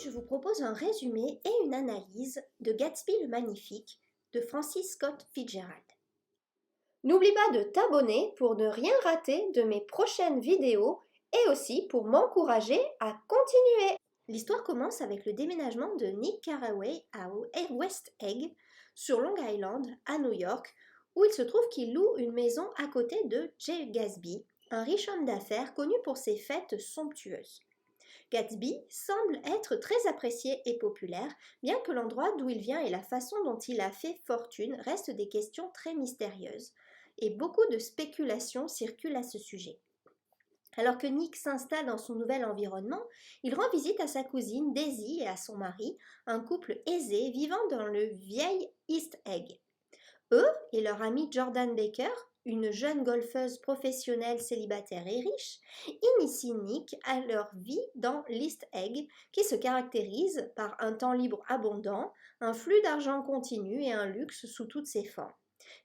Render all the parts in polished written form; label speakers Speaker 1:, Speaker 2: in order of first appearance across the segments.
Speaker 1: je vous propose un résumé et une analyse de Gatsby le Magnifique de Francis Scott Fitzgerald. N'oublie pas de t'abonner pour ne rien rater de mes prochaines vidéos et aussi pour m'encourager à continuer. L'histoire commence avec le déménagement de Nick Carraway à West Egg, sur Long Island, à New York, où il se trouve qu'il loue une maison à côté de Jay Gatsby, un riche homme d'affaires connu pour ses fêtes somptueuses. Gatsby semble être très apprécié et populaire, bien que l'endroit d'où il vient et la façon dont il a fait fortune restent des questions très mystérieuses, et beaucoup de spéculations circulent à ce sujet. Alors que Nick s'installe dans son nouvel environnement, il rend visite à sa cousine Daisy et à son mari, un couple aisé vivant dans le vieil East Egg. Eux et leur ami Jordan Baker, une jeune golfeuse professionnelle célibataire et riche, initient Nick à leur vie dans l'East Egg, qui se caractérise par un temps libre abondant, un flux d'argent continu et un luxe sous toutes ses formes.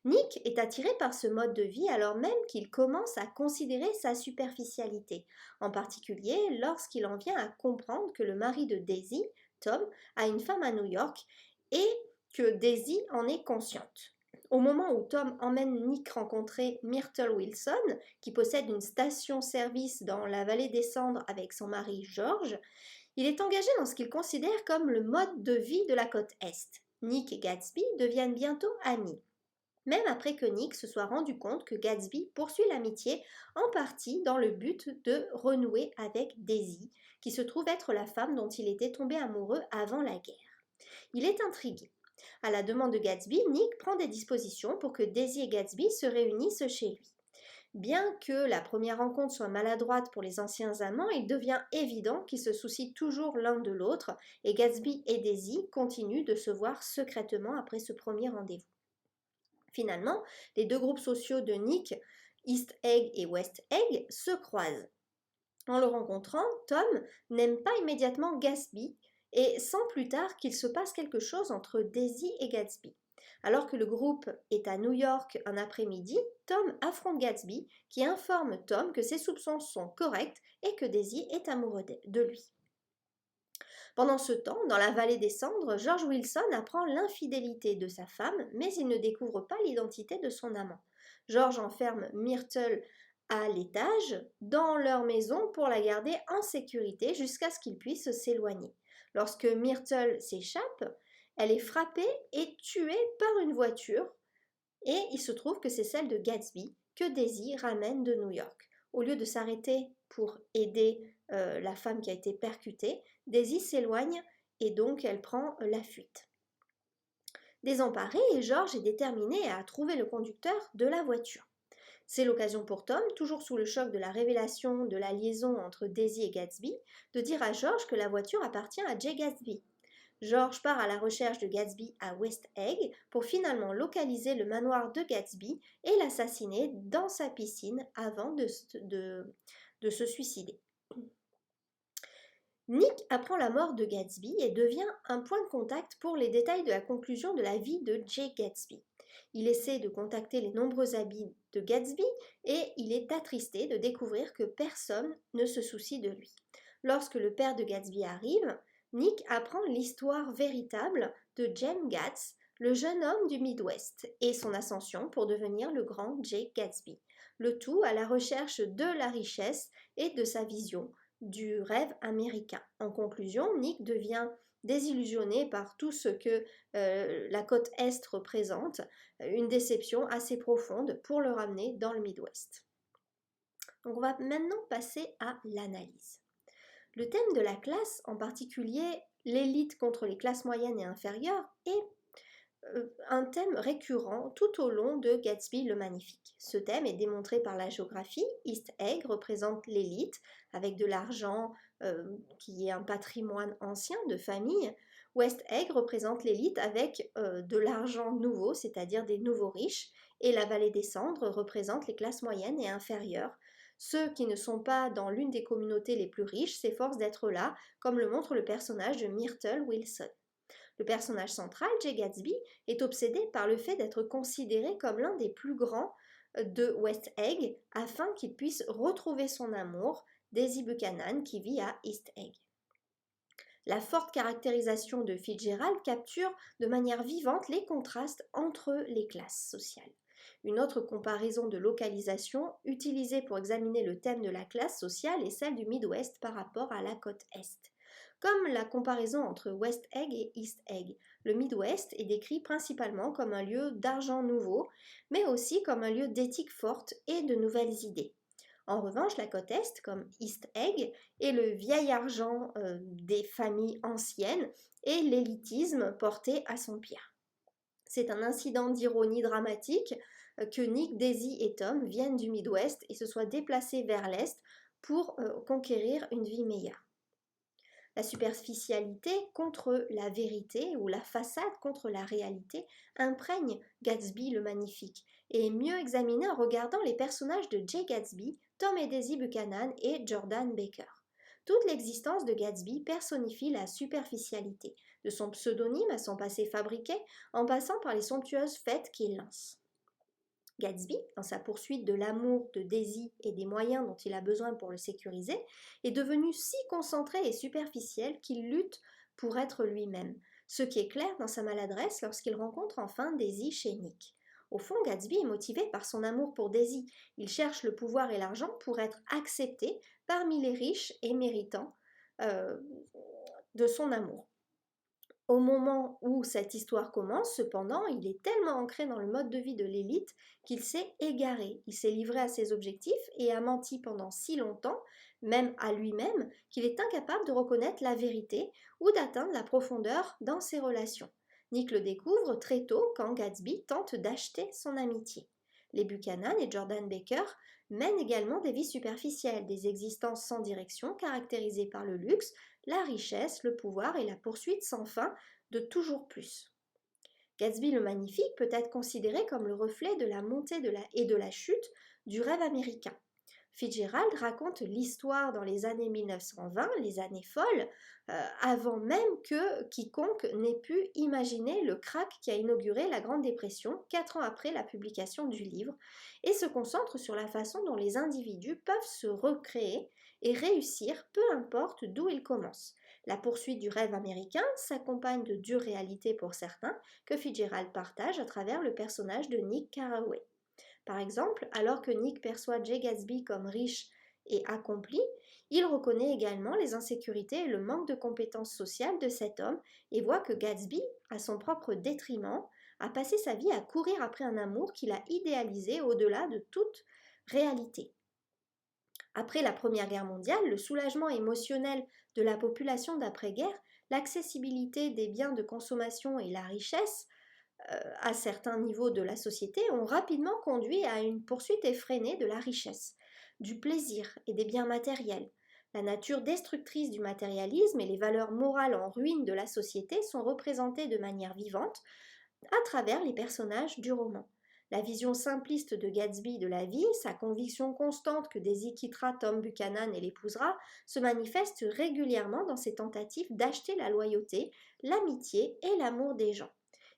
Speaker 1: Nick est attiré par ce mode de vie alors même qu'il commence à considérer sa superficialité, en particulier lorsqu'il en vient à comprendre que le mari de Daisy, Tom, a une femme à New York et que Daisy en est consciente. Au moment où Tom emmène Nick rencontrer Myrtle Wilson, qui possède une station-service dans la vallée des Cendres avec son mari George, il est engagé dans ce qu'il considère comme le mode de vie de la côte Est. Nick et Gatsby deviennent bientôt amis, même après que Nick se soit rendu compte que Gatsby poursuit l'amitié en partie dans le but de renouer avec Daisy, qui se trouve être la femme dont il était tombé amoureux avant la guerre. Il est intrigué. À la demande de Gatsby, Nick prend des dispositions pour que Daisy et Gatsby se réunissent chez lui. Bien que la première rencontre soit maladroite pour les anciens amants, il devient évident qu'ils se soucient toujours l'un de l'autre et Gatsby et Daisy continuent de se voir secrètement après ce premier rendez-vous. Finalement, les deux groupes sociaux de Nick, East Egg et West Egg, se croisent. En le rencontrant, Tom n'aime pas immédiatement Gatsby et sent plus tard qu'il se passe quelque chose entre Daisy et Gatsby. Alors que le groupe est à New York un après-midi, Tom affronte Gatsby qui informe Tom que ses soupçons sont corrects et que Daisy est amoureux de lui. Pendant ce temps, dans la vallée des Cendres, George Wilson apprend l'infidélité de sa femme, mais il ne découvre pas l'identité de son amant. George enferme Myrtle à l'étage dans leur maison pour la garder en sécurité jusqu'à ce qu'il puisse s'éloigner. Lorsque Myrtle s'échappe, elle est frappée et tuée par une voiture et il se trouve que c'est celle de Gatsby que Daisy ramène de New York. Au lieu de s'arrêter pour aider la femme qui a été percutée, Daisy s'éloigne et donc elle prend la fuite. Désemparé, George est déterminé à trouver le conducteur de la voiture. C'est l'occasion pour Tom, toujours sous le choc de la révélation de la liaison entre Daisy et Gatsby, de dire à George que la voiture appartient à Jay Gatsby. George part à la recherche de Gatsby à West Egg pour finalement localiser le manoir de Gatsby et l'assassiner dans sa piscine avant de se suicider. Nick apprend la mort de Gatsby et devient un point de contact pour les détails de la conclusion de la vie de Jay Gatsby. Il essaie de contacter les nombreux amis de Gatsby et il est attristé de découvrir que personne ne se soucie de lui. Lorsque le père de Gatsby arrive, Nick apprend l'histoire véritable de James Gatz, le jeune homme du Midwest, et son ascension pour devenir le grand Jay Gatsby. Le tout à la recherche de la richesse et de sa vision du rêve américain. En conclusion, Nick devient désillusionné par tout ce que la côte Est représente, une déception assez profonde pour le ramener dans le Midwest. Donc on va maintenant passer à l'analyse. Le thème de la classe, en particulier l'élite contre les classes moyennes et inférieures, est un thème récurrent tout au long de Gatsby le Magnifique. Ce thème est démontré par la géographie. East Egg représente l'élite avec de l'argent qui est un patrimoine ancien de famille. West Egg représente l'élite avec de l'argent nouveau, c'est-à-dire des nouveaux riches. Et la vallée des Cendres représente les classes moyennes et inférieures. Ceux qui ne sont pas dans l'une des communautés les plus riches s'efforcent d'être là, comme le montre le personnage de Myrtle Wilson. Le personnage central, Jay Gatsby, est obsédé par le fait d'être considéré comme l'un des plus grands de West Egg afin qu'il puisse retrouver son amour, Daisy Buchanan, qui vit à East Egg. La forte caractérisation de Fitzgerald capture de manière vivante les contrastes entre les classes sociales. Une autre comparaison de localisation utilisée pour examiner le thème de la classe sociale est celle du Midwest par rapport à la côte Est. Comme la comparaison entre West Egg et East Egg, le Midwest est décrit principalement comme un lieu d'argent nouveau, mais aussi comme un lieu d'éthique forte et de nouvelles idées. En revanche, la côte Est, comme East Egg, est le vieil argent des familles anciennes et l'élitisme porté à son pire. C'est un incident d'ironie dramatique que Nick, Daisy et Tom viennent du Midwest et se soient déplacés vers l'Est pour conquérir une vie meilleure. La superficialité contre la vérité ou la façade contre la réalité imprègne Gatsby le Magnifique et est mieux examinée en regardant les personnages de Jay Gatsby, Tom et Daisy Buchanan et Jordan Baker. Toute l'existence de Gatsby personnifie la superficialité, de son pseudonyme à son passé fabriqué, en passant par les somptueuses fêtes qu'il lance. Gatsby, dans sa poursuite de l'amour de Daisy et des moyens dont il a besoin pour le sécuriser, est devenu si concentré et superficiel qu'il lutte pour être lui-même, ce qui est clair dans sa maladresse lorsqu'il rencontre enfin Daisy chez Nick. Au fond, Gatsby est motivé par son amour pour Daisy. Il cherche le pouvoir et l'argent pour être accepté parmi les riches et méritants de son amour. Au moment où cette histoire commence, cependant, il est tellement ancré dans le mode de vie de l'élite qu'il s'est égaré. Il s'est livré à ses objectifs et a menti pendant si longtemps, même à lui-même, qu'il est incapable de reconnaître la vérité ou d'atteindre la profondeur dans ses relations. Nick le découvre très tôt quand Gatsby tente d'acheter son amitié. Les Buchanan et Jordan Baker mènent également des vies superficielles, des existences sans direction caractérisées par le luxe, la richesse, le pouvoir et la poursuite sans fin de toujours plus. Gatsby le Magnifique peut être considéré comme le reflet de la montée et de la chute du rêve américain. Fitzgerald raconte l'histoire dans les années 1920, les années folles, avant même que quiconque n'ait pu imaginer le krach qui a inauguré la Grande Dépression 4 ans après la publication du livre, et se concentre sur la façon dont les individus peuvent se recréer et réussir, peu importe d'où ils commencent. La poursuite du rêve américain s'accompagne de dures réalités pour certains que Fitzgerald partage à travers le personnage de Nick Carraway. Par exemple, alors que Nick perçoit Jay Gatsby comme riche et accompli, il reconnaît également les insécurités et le manque de compétences sociales de cet homme et voit que Gatsby, à son propre détriment, a passé sa vie à courir après un amour qu'il a idéalisé au-delà de toute réalité. Après la Première Guerre mondiale, le soulagement émotionnel de la population d'après-guerre, l'accessibilité des biens de consommation et la richesse à certains niveaux de la société ont rapidement conduit à une poursuite effrénée de la richesse, du plaisir et des biens matériels. La nature destructrice du matérialisme et les valeurs morales en ruine de la société sont représentées de manière vivante à travers les personnages du roman. La vision simpliste de Gatsby de la vie, sa conviction constante que Daisy quittera Tom Buchanan et l'épousera, se manifeste régulièrement dans ses tentatives d'acheter la loyauté, l'amitié et l'amour des gens.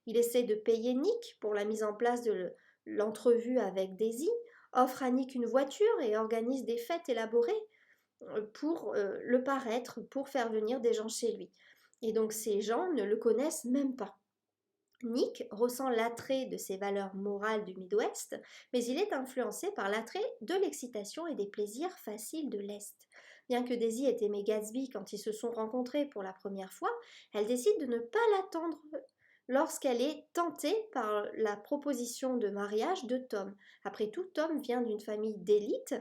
Speaker 1: Il essaie de payer Nick pour la mise en place de l'entrevue avec Daisy, offre à Nick une voiture et organise des fêtes élaborées pour le paraître, pour faire venir des gens chez lui. Et donc ces gens ne le connaissent même pas. Nick ressent l'attrait de ses valeurs morales du Midwest, mais il est influencé par l'attrait de l'excitation et des plaisirs faciles de l'Est. Bien que Daisy ait aimé Gatsby quand ils se sont rencontrés pour la première fois, elle décide de ne pas l'attendre lorsqu'elle est tentée par la proposition de mariage de Tom. Après tout, Tom vient d'une famille d'élite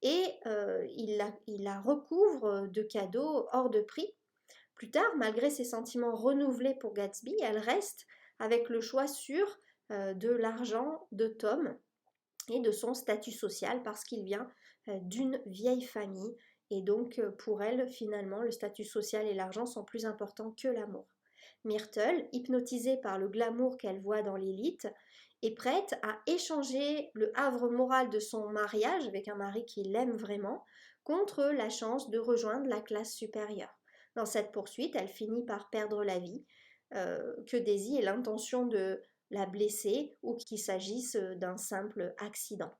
Speaker 1: et il la recouvre de cadeaux hors de prix. Plus tard, malgré ses sentiments renouvelés pour Gatsby, elle reste avec le choix sûr de l'argent de Tom et de son statut social parce qu'il vient d'une vieille famille et donc pour elle, finalement, le statut social et l'argent sont plus importants que l'amour. Myrtle, hypnotisée par le glamour qu'elle voit dans l'élite, est prête à échanger le havre moral de son mariage avec un mari qui l'aime vraiment contre la chance de rejoindre la classe supérieure. Dans cette poursuite, elle finit par perdre la vie, que Daisy ait l'intention de la blesser ou qu'il s'agisse d'un simple accident.